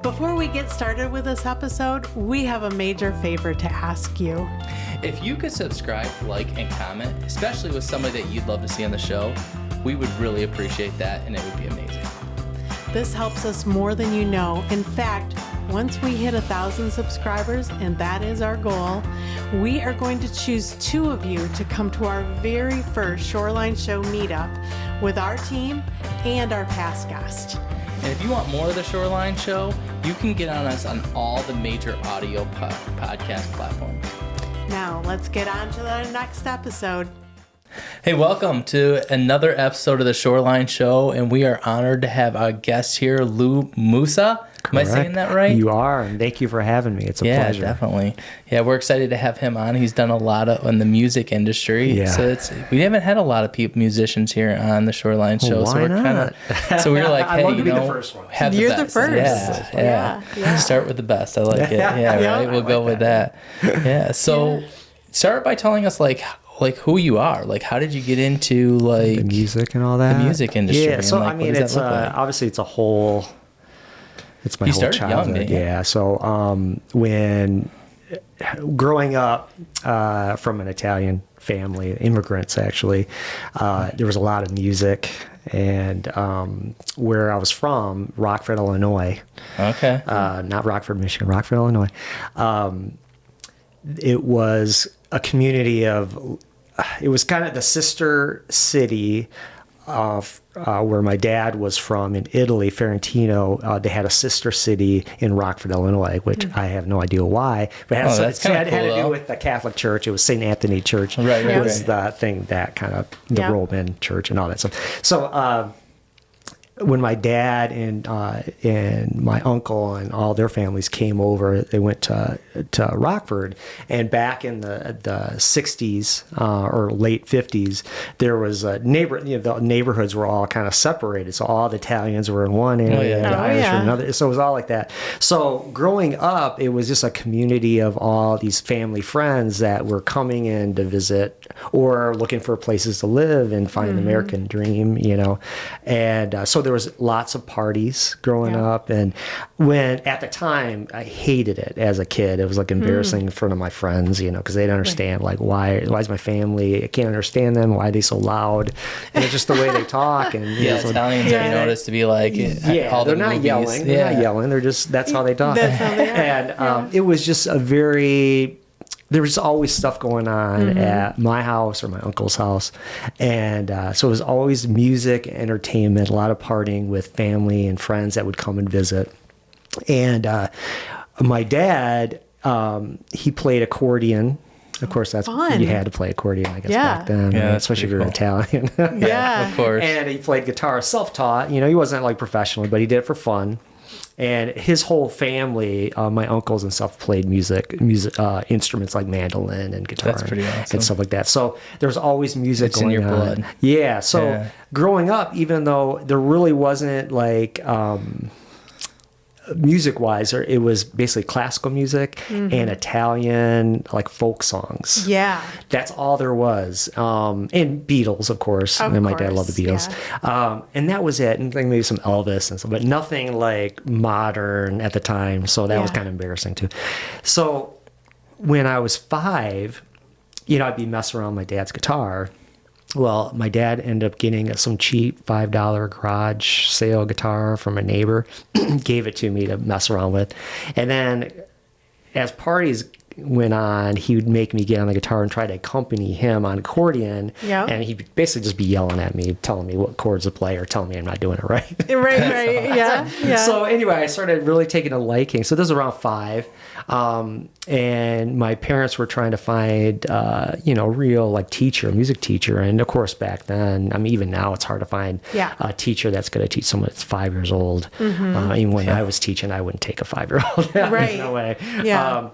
Before we get started with this episode, we have a major favor to ask you. If you could subscribe, like, and comment, especially with somebody that you'd love to see on the show, we would really appreciate that, and it would be amazing. This helps us more than you know. In fact, once we hit 1,000 subscribers, and that is our goal, we are going to choose 2 of you to come to our very first Shoreline Show meetup with our team and our past guest. And if you want more of the Shoreline Show, you can get on us on all the major audio podcast platforms. Now, let's get on to the next episode. Hey, welcome to another episode of the Shoreline Show, and we are honored to have our guest here, Lou Musa. Correct. Am I saying that right? You are, and thank you for having me. It's a pleasure. Yeah, definitely. Yeah, we're excited to have him on. He's done a lot in the music industry. Yeah. So we haven't had a lot of musicians here on the Shoreline Show. Well, so we're not? So we were like, hey, I'd love to be the first one. Have You're the the best. first. Yeah. Start with the best. I like it. Yeah, Yeah. right. We'll go with that. Yeah. So start by telling us like who you are. Like, how did you get into the music and all that? The music industry. Yeah. So and, I mean, it's obviously it's a whole. It's my whole childhood. Yeah. So when growing up from an Italian family, immigrants actually, there was a lot of music, and where I was from, Rockford, Illinois. Okay. Not Rockford, Michigan, Rockford, Illinois. It was a community of. It was kind of the sister city of where my dad was from in Italy, Ferentino. They had a sister city in Rockford, Illinois, which I have no idea why. But it had to do with the Catholic Church. It was St. Anthony Church. Right. Was the thing that kind of the Roman Church and all that stuff. So when my dad and my uncle and all their families came over, they went to Rockford. And back in the 60s or late 50s, there was the neighborhoods were all kind of separated. So all the Italians were in one area, the Irish were in another. So it was all like that. So growing up, it was just a community of all these family friends that were coming in to visit or looking for places to live and find the American dream, And so there was lots of parties growing up, and when at the time I hated it as a kid. It was like embarrassing in front of my friends, because they didn't understand like why is my family? I can't understand them. Why are they so loud? And it's just the way they talk. And Italians are noticed to be like all they're not yelling. They're not yelling. They're just that's how they talk. That's how they are. And it was just there was always stuff going on at my house or my uncle's house. And so it was always music, entertainment, a lot of partying with family and friends that would come and visit. And my dad, he played accordion. Of course, that's fun. You had to play accordion, I guess, back then. Yeah, especially if you're cool. Italian. Yeah, of course. And he played guitar self-taught. He wasn't like professionally, but he did it for fun. And his whole family, my uncles and stuff, played music instruments like mandolin and guitar. That's pretty awesome. And stuff like that. So there's always music It's going in your on. blood. Yeah. So growing up, even though there really wasn't like music-wise, it was basically classical music and Italian like folk songs. Yeah. That's all there was. And Beatles, of course. And my dad loved the Beatles. Yeah. And that was it. And maybe some Elvis and stuff, but nothing like modern at the time. So that was kind of embarrassing too. So when I was 5, I'd be messing around with my dad's guitar. Well, my dad ended up getting some cheap $5 garage sale guitar from a neighbor, gave it to me to mess around with. And then as parties went on, he would make me get on the guitar and try to accompany him on accordion. Yeah. And he'd basically just be yelling at me, telling me what chords to play or telling me I'm not doing it right. Right. Yeah. So anyway, I started really taking a liking. So this was around 5. And my parents were trying to find, real like music teacher. And of course, back then, even now it's hard to find a teacher that's going to teach someone that's 5 years old. Even when I was teaching, I wouldn't take a 5-year-old. Right. No way. Yeah.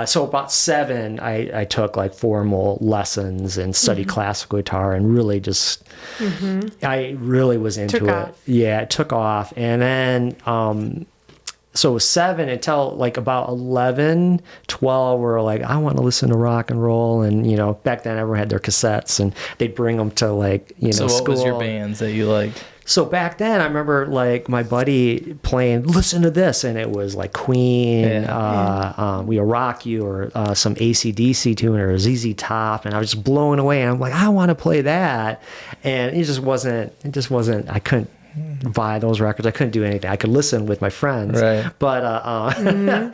So about 7, I took like formal lessons and studied classical guitar and really just, I really was into it. Off. Yeah, it took off. And then, so it was 7 until like about 11, 12, we're like, I want to listen to rock and roll. And, you know, back then everyone had their cassettes and they'd bring them to like, you know, So what school. was your bands that you liked? So back then, I remember like my buddy playing, listen to this, and it was like Queen, We'll Rock You, or some AC/DC tune, or ZZ Top, and I was just blown away. And I'm like, I want to play that, and it just wasn't. I couldn't buy those records. I couldn't do anything. I could listen with my friends, right? But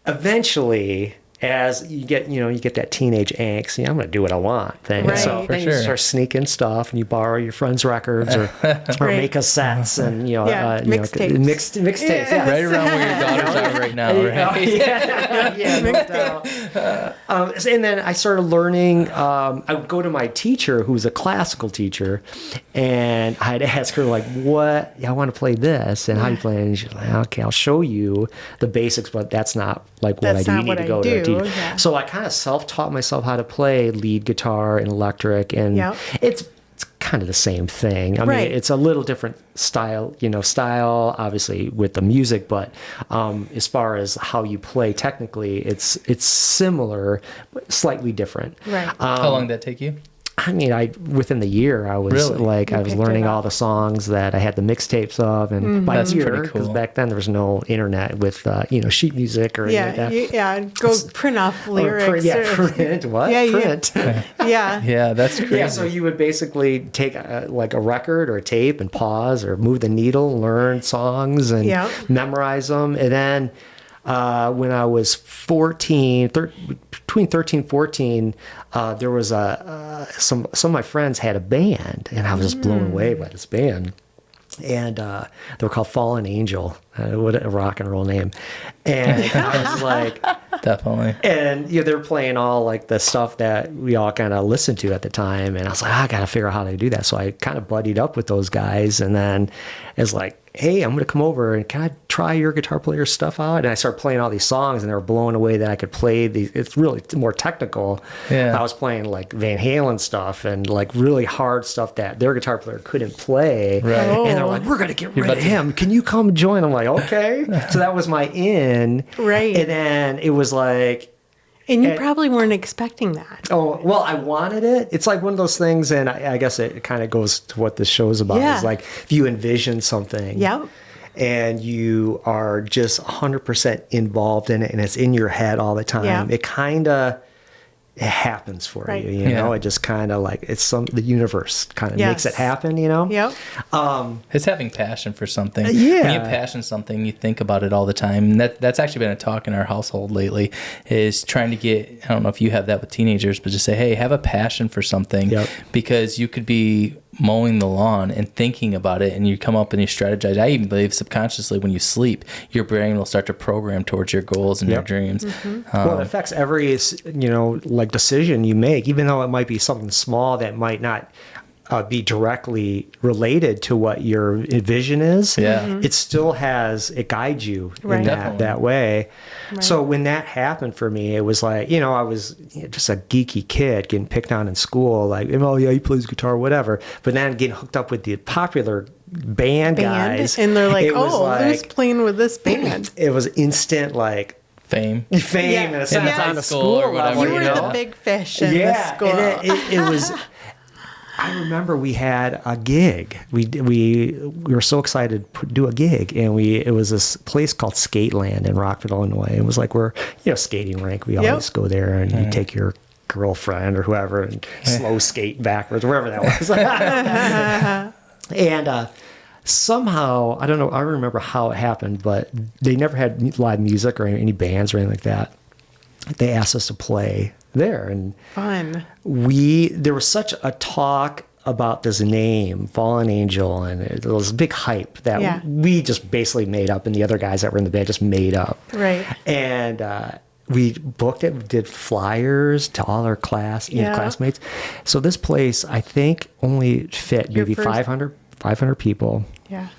eventually, as you get that teenage angst, I'm going to do what I want thing. Right. So then you start sneaking stuff, and you borrow your friends' records or make cassettes, and mixtapes. Right around where your daughters are right now, right? No doubt. And then I started learning. I would go to my teacher, who was a classical teacher, and I'd ask her like, "What? I want to play this, and how you play it?" And she's like, "Okay, I'll show you the basics, but that's not like what I do. You need to go to a teacher." Yeah. So I kind of self-taught myself how to play lead guitar and electric, and it's kind of the same thing. I mean, it's a little different style, obviously with the music, but as far as how you play technically, it's similar, but slightly different. Right. How long did that take you? I mean, within the year, I was I was learning all the songs that I had the mixtapes of, and by year, because back then there was no internet with sheet music or anything like that. Go print off lyrics. Print what? Print. Yeah, that's crazy. Yeah, so you would basically take a record or a tape and pause or move the needle, learn songs and memorize them, and then. When I was 14, between 13 and 14, there was some of my friends had a band, and I was just blown away by this band. And they were called Fallen Angel. What a rock and roll name. And I was like... Definitely. And they were playing all like the stuff that we all kind of listened to at the time. And I was like, I got to figure out how to do that. So I kind of buddied up with those guys. And then it's like, hey, I'm going to come over and can I try your guitar player stuff out? And I started playing all these songs, and they were blown away that I could play these. It's really more technical. Yeah. I was playing like Van Halen stuff and like really hard stuff that their guitar player couldn't play. Right. And they're like, we're going to get rid of him. Can you come join? I'm like, okay. So that was my in. Right. And then it was like, and you probably weren't expecting that. Oh, well, I wanted it. It's like one of those things, and I guess it kind of goes to what this show's about. Is like if you envision something and you are just 100% involved in it, and it's in your head all the time, it kind of happens for you, you know? It just kind of like, the universe kind of makes it happen, Yep. It's having passion for something. Yeah. When you have passion for something, you think about it all the time. And that's actually been a talk in our household lately, is trying to get, I don't know if you have that with teenagers, but just say, hey, have a passion for something, because you could be mowing the lawn and thinking about it, and you come up and you strategize. I even believe subconsciously when you sleep, your brain will start to program towards your goals and your dreams. Well, it affects every, like decision you make, even though it might be something small that might not be directly related to what your vision is. It still it guides you in that way. Right. So when that happened for me, it was like, I was just a geeky kid getting picked on in school, like, oh yeah, he plays guitar, whatever. But then getting hooked up with the popular band guys. And they're like, who's playing with this band? It was instant, like, fame and a sense on the school level. You were the big fish in the school. And it was... I remember we had a gig. We were so excited to do a gig, and it was this place called Skateland in Rockford, Illinois. It was like we're skating rink. We always go there, and you take your girlfriend or whoever and slow skate backwards, wherever that was. And somehow, I don't know, I don't remember how it happened, but they never had live music or any bands or anything like that. They asked us to play there, and fun. There was such a talk about this name, Fallen Angel, and there was a big hype that we just basically made up, and the other guys that were in the band just made up. Right. And we booked it, we did flyers to all our classmates. So this place, I think, only fit maybe 500 people. Yeah.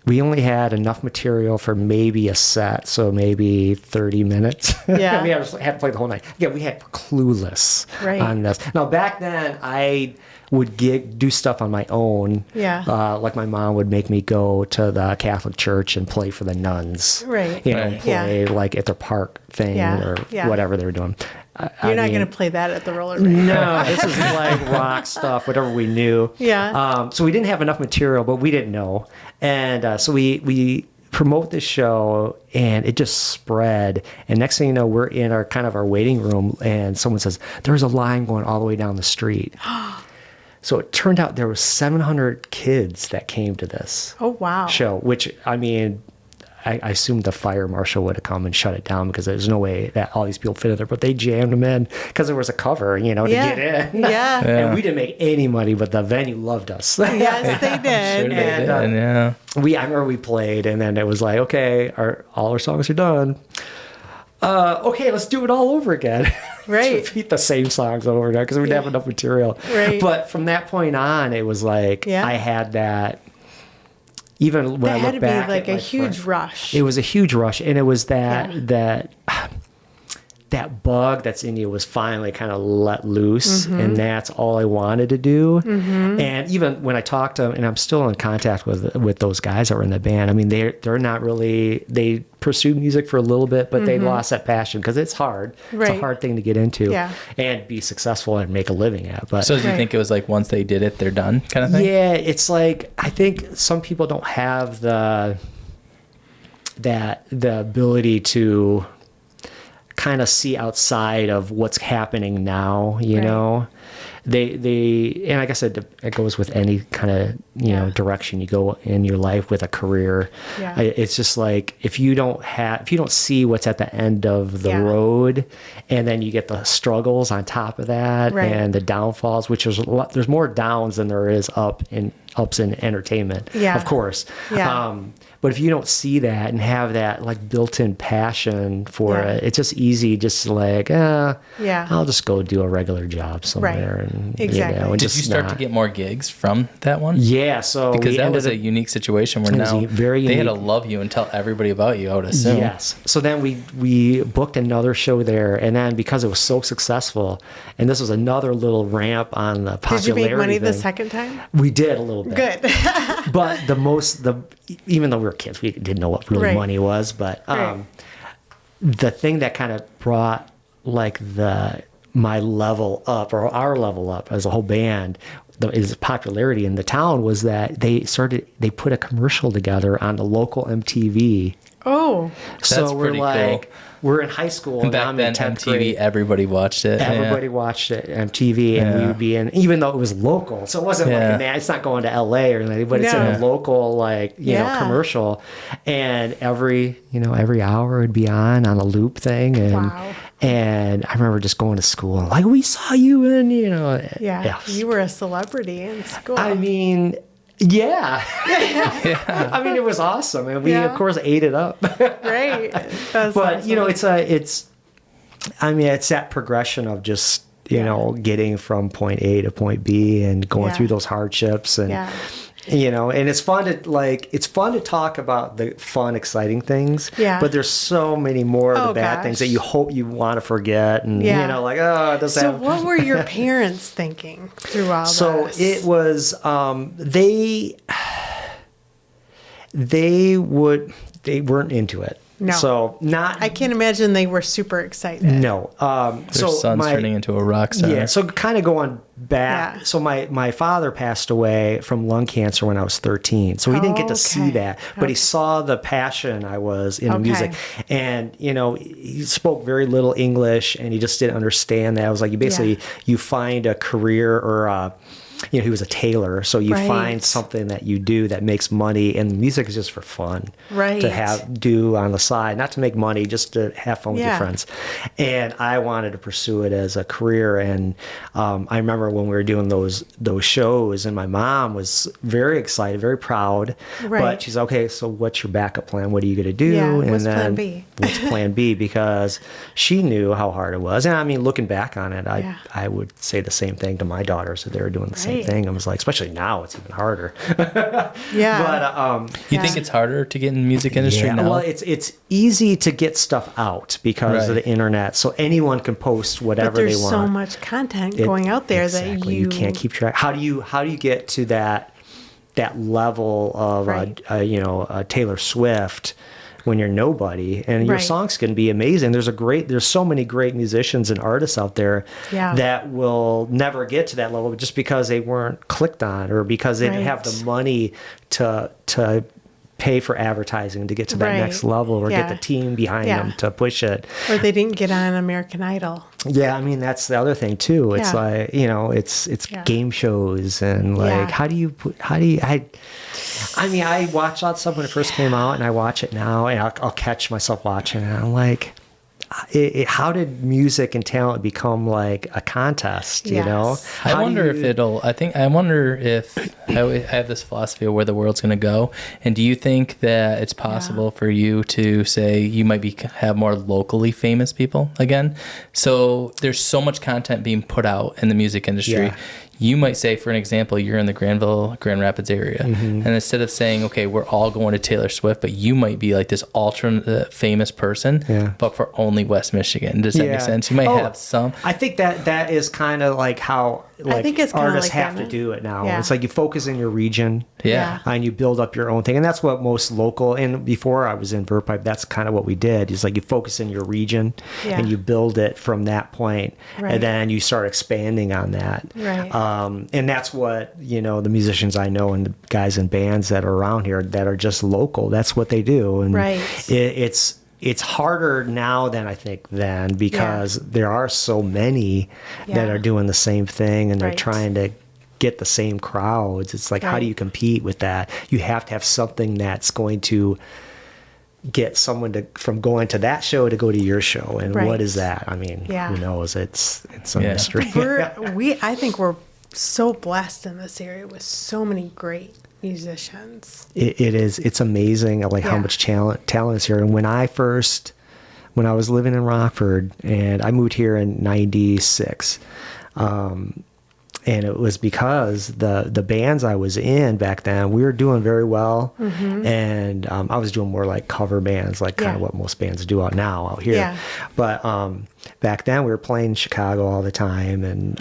We only had enough material for maybe a set, so maybe 30 minutes. Yeah. We had to play the whole night. Yeah, we had Clueless on this. Now, back then, I would do stuff on my own. Yeah. Like my mom would make me go to the Catholic church and play for the nuns. Right. You know, Right. play like at their park thing or whatever they were doing. You're not going to play that at the roller rink. No, this is like rock stuff, whatever we knew. Yeah. So we didn't have enough material, but we didn't know. And so we promote this show, and it just spread. And next thing you know, we're in our waiting room, and someone says, there's a line going all the way down the street. So it turned out there were 700 kids that came to this show, which, I mean, I assumed the fire marshal would have come and shut it down because there's no way that all these people fit in there, but they jammed them in because there was a cover, to get in. Yeah. And we didn't make any money, but the venue loved us. Yes, they did. Sure I remember we played, and then it was like, okay, all our songs are done. Okay, let's do it all over again. Right. Let's repeat the same songs over again because we didn't have enough material. Right. But from that point on, it was like I had that. Even when I look back, that had to be like a huge rush. It was a huge rush, and it was that bug that's in you was finally kind of let loose, and that's all I wanted to do. And even when I talked to them, and I'm still in contact with those guys that were in the band. I mean, they're not really, they pursued music for a little bit, but they lost that passion because it's hard. Right. It's a hard thing to get into and be successful and make a living at. But so do you think it was like once they did it, they're done kind of thing? Yeah, it's like I think some people don't have the ability to kind of see outside of what's happening now, you know. They and like I said, it goes with any kind of direction you go in your life with a career. It's just like if you don't see what's at the end of the road, and then you get the struggles on top of that and the downfalls, which is there's more downs than there is ups in entertainment, of course. But if you don't see that and have that like built-in passion for it, it's just easy, just like, I'll just go do a regular job somewhere. And, exactly. Did you start to get more gigs from that one? Yeah, so because that was a unique situation where now they had to love you and tell everybody about you, I would assume. Yes. So then we booked another show there, and then because it was so successful, and this was another little ramp on the popularity. Did you make money the thing. second time? We did a little bit. Good. But even though we were kids, we didn't know what really money was. But the thing that kind of brought like my level up, or our level up as a whole band, is popularity in the town, was that they put a commercial together on the local MTV. Oh, so we're like, cool. We're in high school. And back then, MTV, grade. Everybody watched it. Everybody watched it, MTV, and we would be in, even though it was local. So it wasn't like, it's not going to LA or anything, but it's in a local, like, you know, commercial. And every hour it would be on a loop thing. And, and I remember just going to school and like, we saw you in, you were a celebrity in school. I mean, I mean, it was awesome, and we of course ate it up. Right. But awesome. It's that progression of just getting from point A to point B and going through those hardships, and and it's fun to talk about the fun, exciting things. Yeah. But there's so many more of the bad things that you hope you want to forget, and it doesn't. So what were your parents thinking through all this? So it was they weren't into it. No. So I can't imagine they were super excited. No. Their son's turning into a rock star. Yeah. So kind of going back. Yeah. So my father passed away from lung cancer when I was 13. So he didn't get to see that, but he saw the passion I was in the music. And, he spoke very little English, and he just didn't understand that. I was like, you find a career or he was a tailor, so you find something that you do that makes money, and music is just for fun, to do on the side, not to make money, just to have fun with your friends. And I wanted to pursue it as a career, and I remember when we were doing those shows, and my mom was very excited, very proud, but she's okay. So what's your backup plan? What are you going to do? And what's then plan B? What's plan B? Because she knew how hard it was, and I mean, looking back on it, I would say the same thing to my daughters that they were doing the same same thing. I was like, especially now, it's even harder. Yeah. But you think it's harder to get in the music industry now? Well, it's easy to get stuff out because of the internet, so anyone can post whatever they want. There's so much content going out there that you can't keep track. How do you get to that level of Taylor Swift when you're nobody, and your songs can be amazing? There's so many great musicians and artists out there that will never get to that level just because they weren't clicked on, or because they didn't have the money to pay for advertising to get to that next level, or get the team behind them to push it, or they didn't get on American Idol. Yeah, I mean, that's the other thing too. It's like, it's game shows, and like, I watched that stuff when it first came out, and I watch it now, and I'll catch myself watching it, and I'm like, how did music and talent become like a contest? You know, I wonder if I have this philosophy of where the world's going to go. And do you think that it's possible for you to say you might have more locally famous people again? So there's so much content being put out in the music industry. Yeah. You might say, for an example, you're in the Grand Rapids area, and instead of saying, okay, we're all going to Taylor Swift, but you might be like this ultra famous person, but for only West Michigan. Does that make sense? You might have some. I think that is kind of like how I think it's artists like have to do it now. Yeah. It's like you focus in your region, and you build up your own thing, and that's what most local. And before I was in Verve Pipe, that's kind of what we did. Is like you focus in your region, and you build it from that point, and then you start expanding on that. Right. And that's what, the musicians I know and the guys in bands that are around here that are just local, that's what they do. And it's harder now than I think then, because there are so many that are doing the same thing, and they're trying to get the same crowds. It's like, how do you compete with that? You have to have something that's going to get someone from going to that show to go to your show. And what is that? I mean, who knows? It's a mystery. I think we're so blessed in this area with so many great musicians. It is. It's amazing, like how much talent is here. And when I was living in Rockford, and I moved here in '96, and it was because the bands I was in back then, we were doing very well, and I was doing more like cover bands, like kind of what most bands do out here. Yeah. But back then we were playing Chicago all the time, and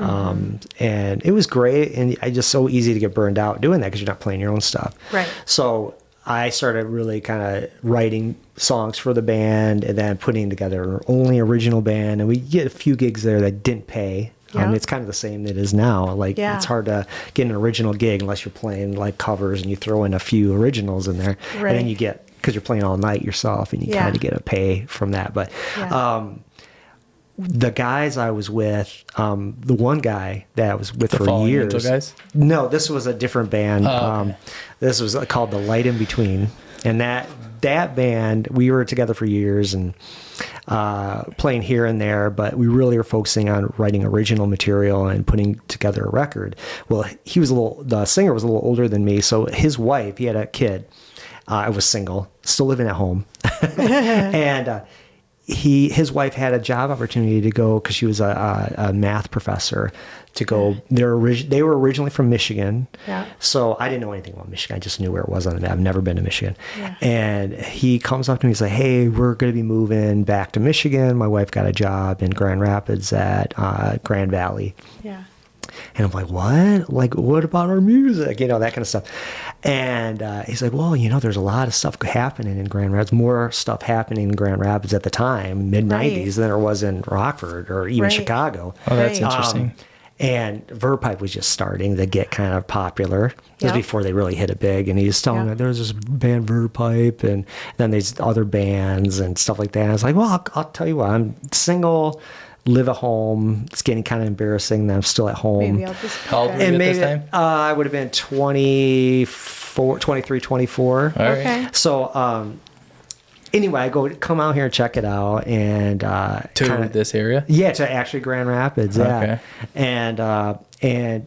it was great, and I just so easy to get burned out doing that because you're not playing your own stuff. Right. So I started really kind of writing songs for the band, and then putting together an only original band, and we get a few gigs there that didn't pay. It's kind of the same that it is now. Like, it's hard to get an original gig unless you're playing like covers and you throw in a few originals in there. Right. And then you get, because you're playing all night yourself, and you kind of get a pay from that. But the guys I was with, the one guy that I was with for years. Angel guys? No, this was a different band. This was called The Light in Between. And that band, we were together for years, and playing here and there, but we really were focusing on writing original material and putting together a record. Well, the singer was a little older than me, so his wife, he had a kid. I was single, still living at home. And his wife had a job opportunity to go, because she was a math professor, to go. They were originally from Michigan, so I didn't know anything about Michigan. I just knew where it was on the map. I've never been to Michigan. And he comes up to me, he's like, "Hey, we're going to be moving back to Michigan. My wife got a job in Grand Rapids at Grand Valley." And I'm like, "What? Like, what about our music? That kind of stuff." And he's like, "Well, there's a lot of stuff happening in Grand Rapids, more stuff happening in Grand Rapids at the time, mid-'90s, than there was in Rockford or even Chicago." Oh, that's interesting. And Verve Pipe was just starting to get kind of popular. It was before they really hit it big. And he's telling me, there's this band Verve Pipe, and then there's other bands and stuff like that. And I was like, well, I'll tell you what, I'm single, live at home. It's getting kind of embarrassing that I'm still at home. Maybe I'll just How old were you at this time? I would have been 23, 24. All right. Okay. So, anyway, I come out here and check it out, and to this area. Yeah, to actually Grand Rapids. Yeah, and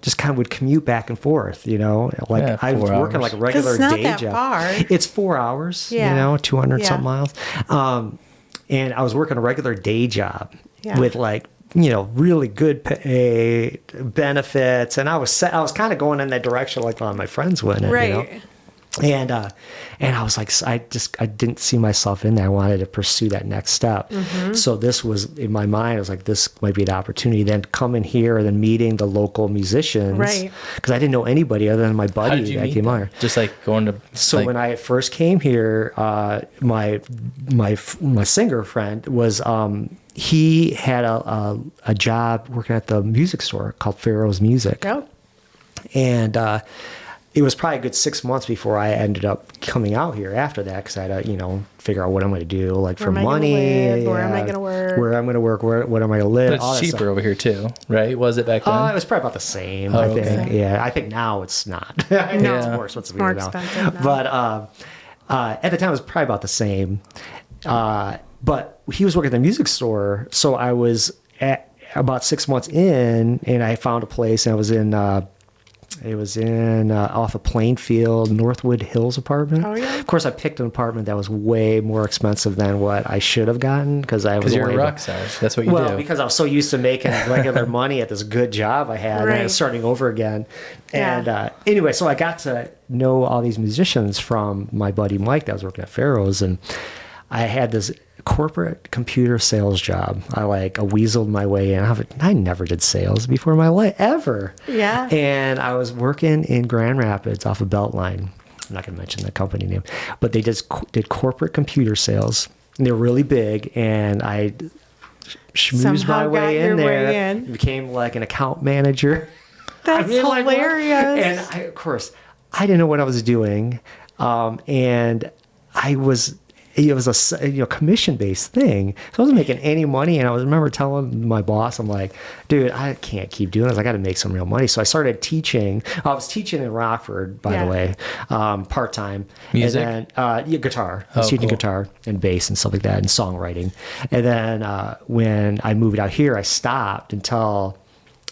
just kind of would commute back and forth. Like I was working like a regular day job. It's not that far. It's 4 hours. 200 something miles. And I was working a regular day job with like really good pay, benefits, and I was kind of going in that direction like a lot of my friends went. Right. And I was like, I didn't see myself in there. I wanted to pursue that next step. So this was in my mind. I was like, this might be the opportunity. Then coming here and then meeting the local musicians, right? Because I didn't know anybody other than my buddy that came on. Just like going to. So when I first came here, my singer friend was. He had a job working at the music store called Pharaoh's Music. Yep. And it was probably a good 6 months before I ended up coming out here after that, because I had to, figure out what I'm going to do, like for money. Where am I going to work? Where I'm going to work, what am I going to live? But it's cheaper over here too, right? Was it back then? It was probably about the same, I think. Okay. Yeah, I think now it's not. I think it's more expensive more now. expensive now. But at the time, it was probably about the same. But he was working at the music store, so I was at about 6 months in, and I found a place, and I was in off of Plainfield, Northwood Hills apartment. Oh, yeah? Of course, I picked an apartment that was way more expensive than what I should have gotten, because I was. Because you're a rock star. That's what you do. Well, because I was so used to making regular money at this good job I had, and I was starting over again. And anyway, so I got to know all these musicians from my buddy Mike that was working at Pharaoh's, and I had this corporate computer sales job. I weaseled my way in. I never did sales before in my life, ever. Yeah. And I was working in Grand Rapids off of Beltline. I'm not going to mention the company name, but they just did corporate computer sales. And they were really big, and I schmoozed my way in there. Became like an account manager. That's hilarious. And of course, I didn't know what I was doing. And it was a commission-based thing. So I wasn't making any money, and I remember telling my boss, I'm like, dude, I can't keep doing this. I got to make some real money. So I started teaching. I was teaching in Rockford, by the way, part-time. Music? And then, guitar. I was teaching guitar and bass and stuff like that, and songwriting. And then when I moved out here, I stopped until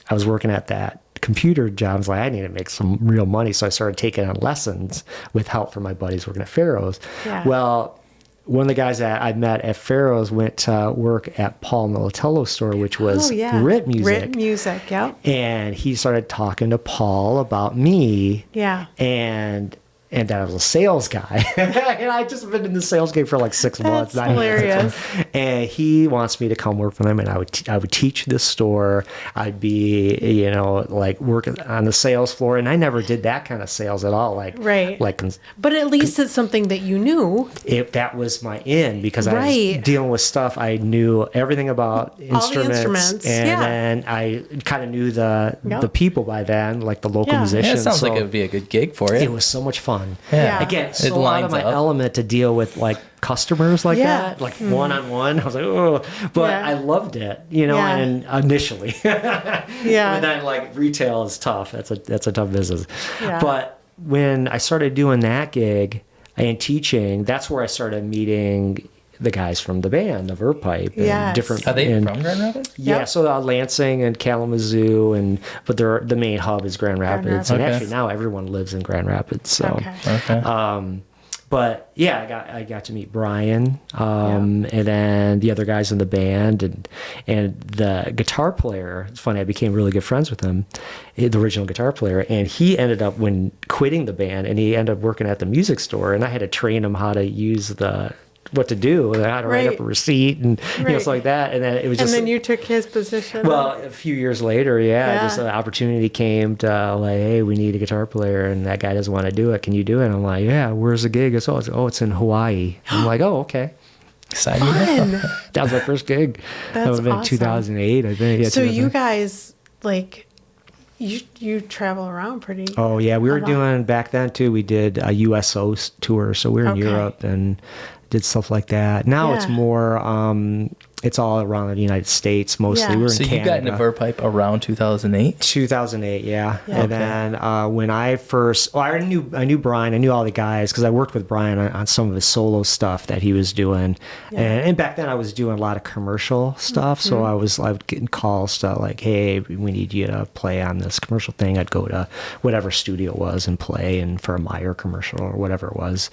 I was working at that computer job. I was like, I need to make some real money. So I started taking on lessons with help from my buddies working at Pharaoh's. Yeah. Well, one of the guys that I met at Pharaoh's went to work at Paul Militello's store, which was Rit Music. Rit Music, yep. And he started talking to Paul about me. Yeah. And that I was a sales guy. And I just been in the sales game for like 6 months. That's hilarious. And he wants me to come work for them, and I would teach this store. I'd be, working on the sales floor, and I never did that kind of sales at all. But at least it's something that you knew. That was my in, because I was dealing with stuff. I knew everything about instruments. And then I kind of knew the people by then, like the local musicians. Yeah, it sounds like it would be a good gig for you. It was so much fun. Yeah. Again, so out of my element to deal with customers like that, one-on-one. I was like, oh, but I loved it, and initially. But then retail is tough. That's a tough business. Yeah. But when I started doing that gig and teaching, that's where I started meeting the guys from the band, the Verve Pipe. And different. Are they from Grand Rapids? Yeah, so Lansing and Kalamazoo, but the main hub is Grand Rapids. And actually now everyone lives in Grand Rapids. So, but yeah, I got to meet Brian, and then the other guys in the band, and the guitar player. It's funny, I became really good friends with him, the original guitar player, and he ended up quitting the band, and he ended up working at the music store, and I had to train him how to use what to do, how to write up a receipt and stuff like that. And then it was just. And then you took his position. Well, a few years later, just an opportunity came to hey, we need a guitar player, and that guy doesn't want to do it. Can you do it? And I'm like, yeah. Where's the gig? It's in Hawaii. I'm like, oh, okay. Exciting. That was my first gig. That would have been 2008, I think. Yeah, so you guys you travel around pretty. Oh yeah, we were doing back then too. We did a USO tour, so we were in Europe and did stuff like that. Now it's more, it's all around the United States mostly. We're in Canada. So you got into Verve Pipe around 2008? 2008, yeah. And then when I first, I knew Brian, I knew all the guys because I worked with Brian on some of his solo stuff that he was doing. Yeah. And back then I was doing a lot of commercial stuff. So I was getting calls to hey, we need you to play on this commercial thing. I'd go to whatever studio it was and play, and for a Meyer commercial or whatever it was.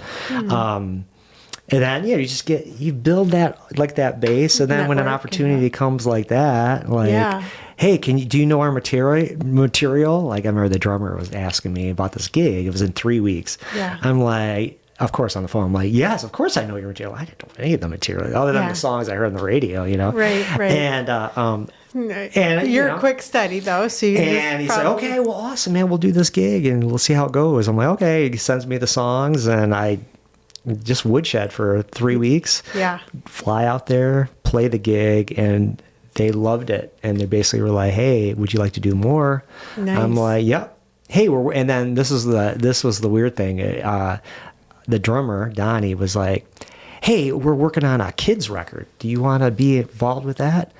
And then you build that base, and then when an opportunity comes like that, hey, do you know our material? Like, I remember the drummer was asking me about this gig. It was in 3 weeks. Yeah. I'm like, of course, on the phone, I'm like, yes, of course I know your material. I didn't know any of the material other than the songs I heard on the radio, Right. And you're a quick study though, so you he said, okay, well, awesome, man, we'll do this gig and we'll see how it goes. I'm like, okay. He sends me the songs, and I just woodshed for 3 weeks. Yeah. Fly out there, play the gig, and they loved it. And they basically were like, hey, would you like to do more? Nice. I'm like, yep. Hey, and then this was the weird thing. The drummer, Donnie, was like, hey, we're working on a kids record. Do you want to be involved with that?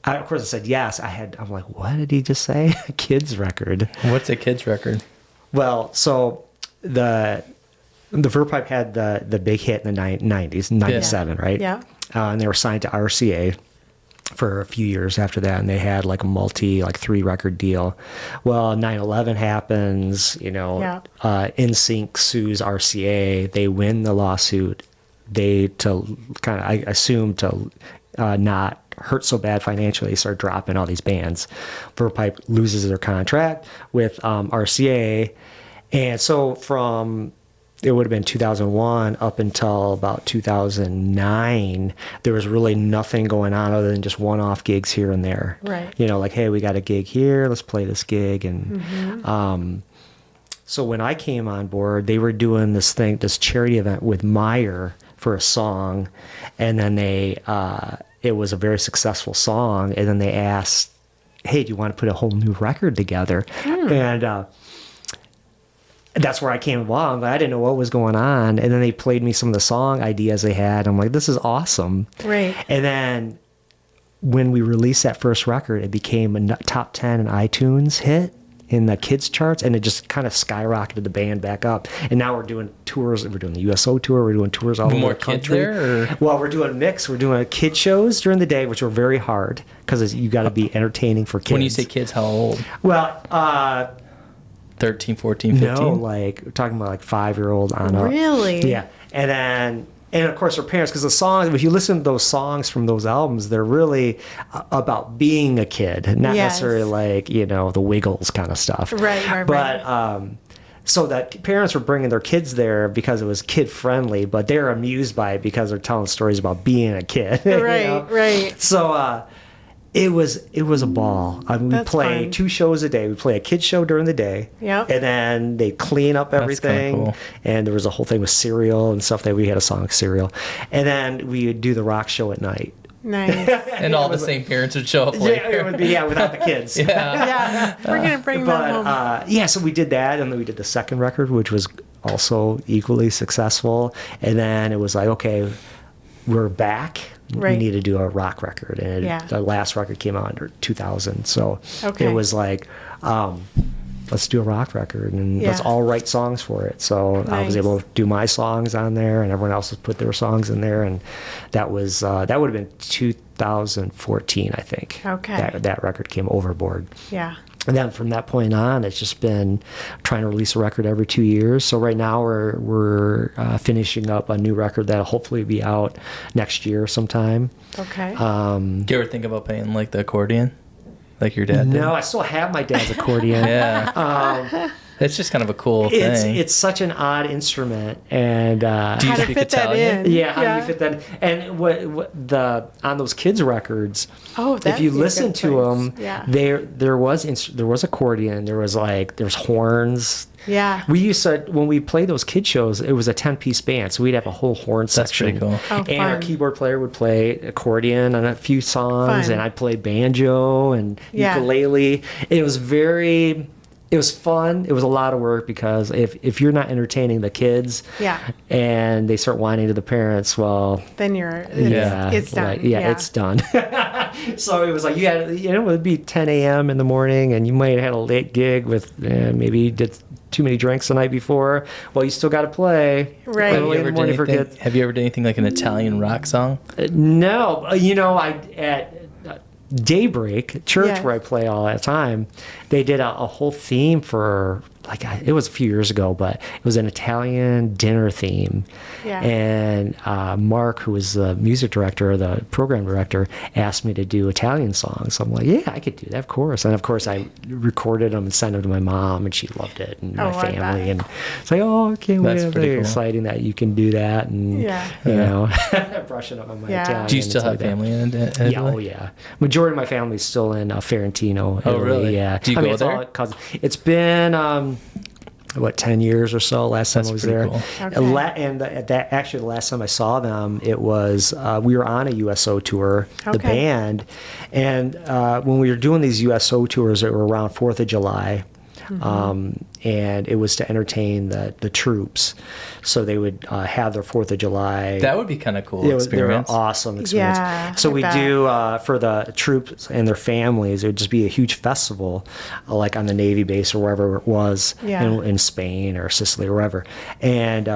Of course, I said yes. I'm like, what did he just say? A kids record. What's a kids record? Well, so the Verve Pipe had the big hit in the 90s, 97, right? Yeah. And they were signed to RCA for a few years after that, and they had like a 3 record deal. Well, 9/11 happens, NSYNC sues RCA. They win the lawsuit. I assume to not hurt so bad financially, they start dropping all these bands. Verve Pipe loses their contract with RCA, and so it would have been 2001 up until about 2009. There was really nothing going on other than just one-off gigs here and there. Right. Like, hey, we got a gig here. Let's play this gig. And so when I came on board, they were doing this charity event with Meyer for a song, and then it was a very successful song. And then they asked, hey, do you want to put a whole new record together? And that's where I came along, but I didn't know what was going on. And then they played me some of the song ideas they had. I'm like, this is awesome. Right. And then when we released that first record, it became a top 10 in iTunes hit in the kids charts, and it just kind of skyrocketed the band back up. And now we're doing tours. We're doing the USO tour. We're doing tours all over the country. There, or? Well, we're doing a mix. We're doing kid shows during the day, which were very hard because you got to be entertaining for kids. When you say kids, how old? Well, 13, 14, 15? No, like we're talking about like 5-year-old on up. Really? Yeah. And of course their parents, because the songs, if you listen to those songs from those albums, they're really about being a kid, not necessarily like, the Wiggles kind of stuff. Right. But so that parents were bringing their kids there because it was kid friendly, but they're amused by it because they're telling stories about being a kid. Right. So it was a ball. I mean, we play 2 shows a day. We play a kid show during the day. Yep. And then they clean up everything. That's kinda cool. And there was a whole thing with cereal and stuff that we had a song cereal. And then we would do the rock show at night. Nice. And all the same parents would show up later. Yeah, it would be without the kids. Yeah. We're going to bring them home. So we did that, and then we did the second record, which was also equally successful. And then it was like, okay, we're back. Right. We need to do a rock record, and the last record came out in 2000. So it was like, let's do a rock record, and let's all write songs for it. So I was able to do my songs on there, and everyone else has put their songs in there, and that would have been 2014, I think. Okay. That record came Overboard. Yeah. And then from that point on, it's just been trying to release a record every 2 years. So right now we're finishing up a new record that'll hopefully be out next year sometime. Okay. Do you ever think about playing like the accordion, like your dad did? No, I still have my dad's accordion. Yeah. It's just kind of a cool thing. It's such an odd instrument, and do you how to speak fit Italian? that in? Yeah, how do you fit that in? And what on those kids records? Oh, if you listen to them, there was accordion, there was horns. Yeah. We used to, when we played those kid shows, it was a 10-piece band, so we'd have a whole horn section. That's pretty cool. Oh, and our keyboard player would play accordion on a few songs, and I'd play banjo and ukulele. It was fun. It was a lot of work because if you're not entertaining the kids, and they start whining to the parents, well, then it's done. It's done. So it was like it would be 10 a.m. in the morning, and you might have had a late gig with maybe you did too many drinks the night before. Well, you still got to play. Right. Early in the morning for kids. Have you ever done anything like an Italian rock song? No. At Daybreak church where I play all that time, they did a whole theme for it was a few years ago, but it was an Italian dinner theme. Yeah. And Mark, who was the music director, the program director, asked me to do Italian songs. So I'm like, yeah, I could do that, of course. And of course, I recorded them and sent them to my mom, and she loved it, and my family. And it's like, oh, I can't wait. It's pretty exciting that you can do that. And, you know, brushing up on my Italian. Do you still have family in Italy? Yeah, oh, yeah. Majority of my family is still in Ferentino, Italy. Oh, really? Yeah. Do you go there? It's been 10 years or so last time I was there. Cool. Okay. And actually the last time I saw them, it was we were on a USO tour, the band, and when we were doing these USO tours, they were around 4th of July. And it was to entertain the troops, so they would have their 4th of July. That would be kind of cool experience. They were an awesome experience. Yeah, so we do for the troops and their families. It would just be a huge festival, like on the Navy base or wherever it was in Spain or Sicily or wherever. And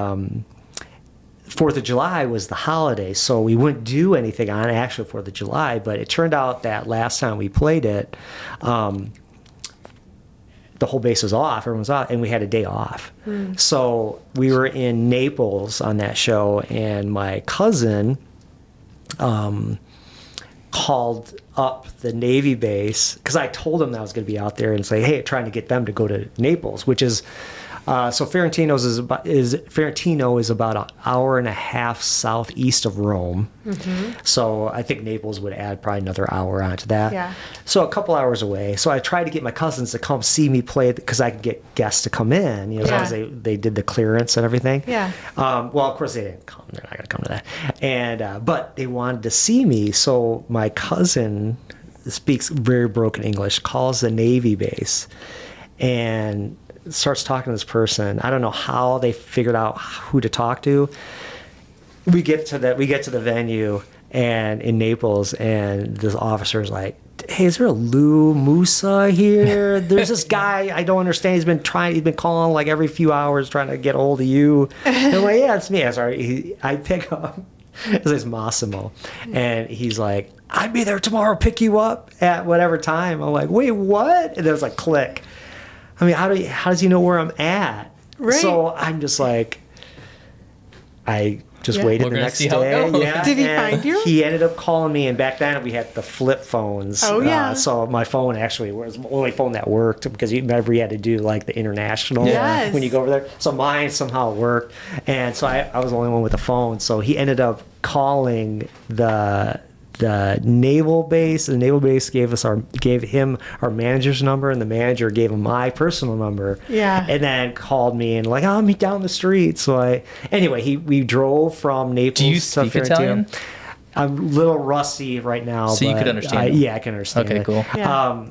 4th of July was the holiday, so we wouldn't do anything on actual 4th of July. But it turned out that last time we played it, the whole base was off, everyone was off, and we had a day off. So we were in Naples on that show, and my cousin called up the Navy base, because I told him that I was going to be out there, and say, hey, trying to get them to go to Naples, which is so Ferentino is about an hour and a half southeast of Rome. So I think Naples would add probably another hour onto that. Yeah. So a couple hours away. So I tried to get my cousins to come see me play, because I could get guests to come in, you know, as long as they did the clearance and everything. Yeah. Well, of course they didn't come. They're not going to come to that. And but they wanted to see me. So my cousin speaks very broken English, calls the Navy base, and starts talking to this person. I don't know how they figured out who to talk to. We get to the venue and in Naples, and this officer is like, hey, is there a Lou Musa here? There's this guy I don't understand. He's been calling like every few hours trying to get a hold of you. And I'm like, yeah, it's me. I'm sorry. I pick up. His name's Massimo. And he's like, I'd be there tomorrow, pick you up at whatever time. I'm like, wait, what? And there's like, click. I mean, how does he know where I'm at? Right. So I'm just like, I just waited the next day. Yeah, did he find you? He ended up calling me, and back then we had the flip phones. Oh, yeah. So my phone actually was the only phone that worked, because you remember you had to do like the international when you go over there. So mine somehow worked, and so I was the only one with the phone. So he ended up calling the naval base. The naval base gave him our manager's number, and the manager gave him my personal number. Yeah. And then called me and like, I'll meet down the street. So we drove from Naples. Do you speak Italian? I'm a little rusty right now. So you could understand it? Yeah, I can understand it. Okay, cool. Yeah.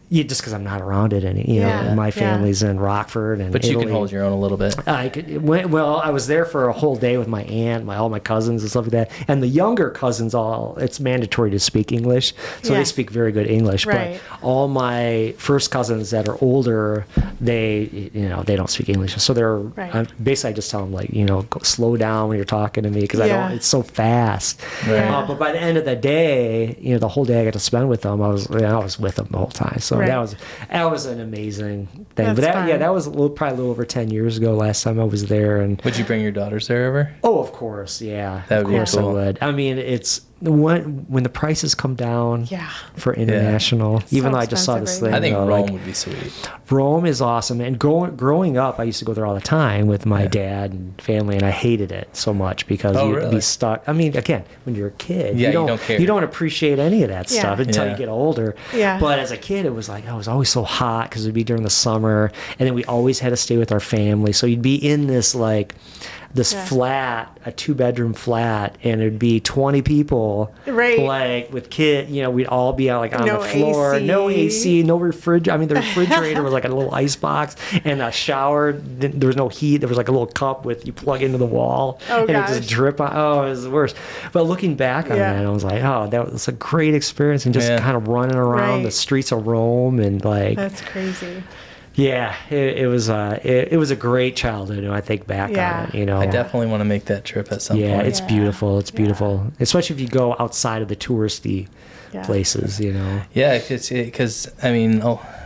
Just because I'm not around it, and my family's in Rockford and but Italy. You can hold your own a little bit. I was there for a whole day with my aunt, all my cousins and stuff like that, and the younger cousins it's mandatory to speak English, so they speak very good English. Right. But all my first cousins that are older, they don't speak English, so they're basically I just tell them like go slow down when you're talking to me, because it's so fast. Right. But by the end of the day, the whole day I got to spend with them, I was with them the whole time. So that was an amazing thing. That's fun. That was probably a little over 10 years ago last time I was there. And would you bring your daughters there ever? Oh, of course, yeah. That would of course be cool. I would. I mean, it's when the prices come down for international. Even though I just saw this thing. I think Rome would be sweet. Rome is awesome. And growing up, I used to go there all the time with my dad and family, and I hated it so much because you'd be stuck. I mean, again, when you're a kid, you don't care. You don't appreciate any of that stuff until you get older. Yeah. But as a kid, it was like, it was always so hot because it'd be during the summer, and then we always had to stay with our family. So you'd be in this flat, a 2-bedroom flat, and it'd be 20 people, like with kids. We'd all be out on the floor, no AC, no refrigerator. I mean, the refrigerator was like a little ice box, and a shower. There was no heat. There was like a little cup you plug into the wall, and it just drip on. Oh, it was the worst. But looking back on that, I was like, oh, that was a great experience, and just kind of running around the streets of Rome, and that's crazy. Yeah, it was a great childhood when I think back on it. I definitely want to make that trip at some point. Yeah, it's beautiful. It's beautiful, especially if you go outside of the touristy places. Yeah, because I mean,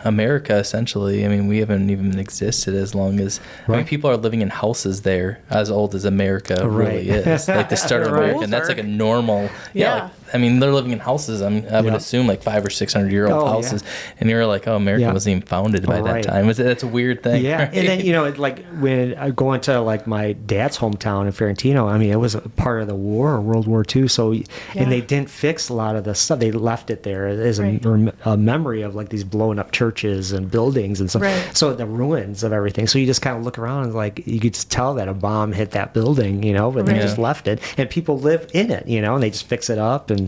America, essentially. I mean, we haven't even existed as long as... I mean, people are living in houses there as old as America really is. Like, the start of America, and that's like a normal... Like, I mean, they're living in houses. I would assume like 500 or 600-year-old houses, and you're like, oh, America wasn't even founded by that time. That's a weird thing. Yeah, right? And then like when I go into like my dad's hometown in Ferentino, I mean, it was a part of the war, World War II. So, and they didn't fix a lot of the stuff. They left it there as a memory of like these blown up churches and buildings and stuff. Right. So the ruins of everything. So you just kind of look around and like you could just tell that a bomb hit that building, but they just left it, and people live in it, and they just fix it up and.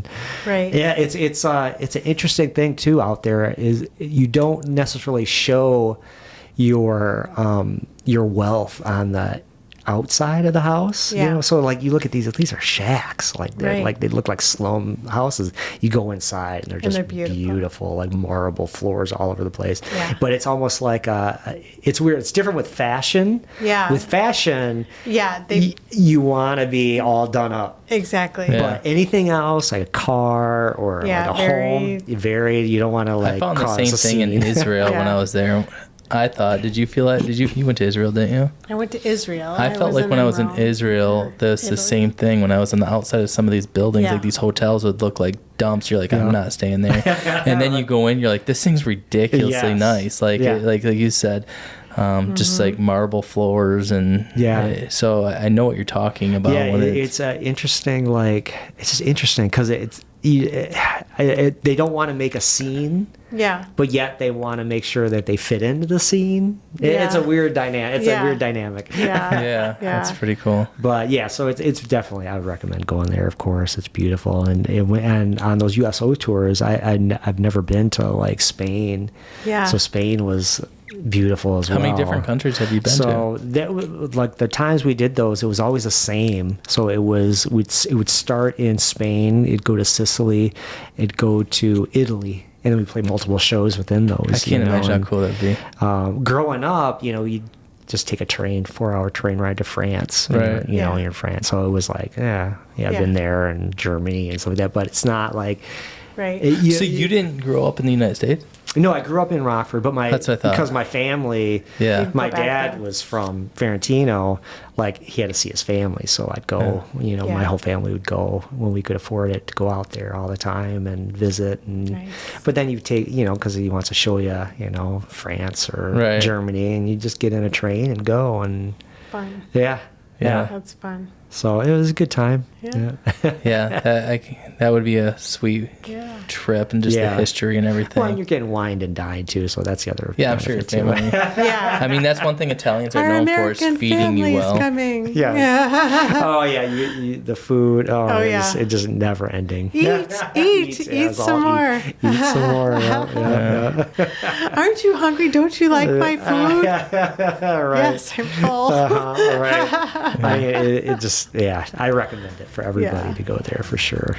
It's an interesting thing too out there is you don't necessarily show your wealth on the outside of the house, so like you look at these are shacks, like they look like slum houses. You go inside and they're just beautiful, like marble floors all over the place. But it's almost like it's weird. It's different with fashion. With fashion, you want to be all done up, exactly. But anything else, like a car or like a home, you don't want to like. I found the same thing in Israel when I was there. I thought, did you feel that? You went to Israel, didn't you? I went to Israel. I felt like when I was in Israel, there's the same thing. When I was on the outside of some of these buildings, like these hotels would look like dumps. You're like, I'm not staying there. And then you go in, you're like, this thing's ridiculously nice. Like you said, just like marble floors and so I know what you're talking about. It's interesting. Like it's just interesting because they don't want to make a scene. But yet they want to make sure that they fit into the scene. It's a weird dynamic. It's a weird dynamic. That's pretty cool. But so it's definitely, I would recommend going there. Of course, it's beautiful, and on those USO tours, I've never been to like Spain. So Spain was beautiful as well. How many different countries have you been to? So like the times we did those, it was always the same. So it would start in Spain, it'd go to Sicily, it'd go to Italy. And then we play multiple shows within those. I can't imagine how cool that'd be. Growing up, you just take a 4-hour train ride to France. Right. You're in France. So it was like, I've been there and Germany and stuff like that. But it's not like... Right. So you didn't grow up in the United States? No, I grew up in Rockford, but that's what I thought. Because my family, my dad was from Ferentino, like he had to see his family, so I'd go. My whole family would go when we could afford it to go out there all the time and visit. And but then you take, because he wants to show you, France or Germany, and you just get in a train and go and fun. Yeah, that's fun. So it was a good time. That would be a sweet trip, and just the history and everything. Well, and you're getting wined and dined too, so that's the other. I'm sure your family. I mean, that's one thing Italians are known for, is feeding you well. Coming. Oh yeah, the food. It's just never ending. Eat some more. Eat some more. Aren't you hungry? Don't you like my food? Right. Yes, I'm full. Right. I mean, it just I recommend it for everybody to go there for sure.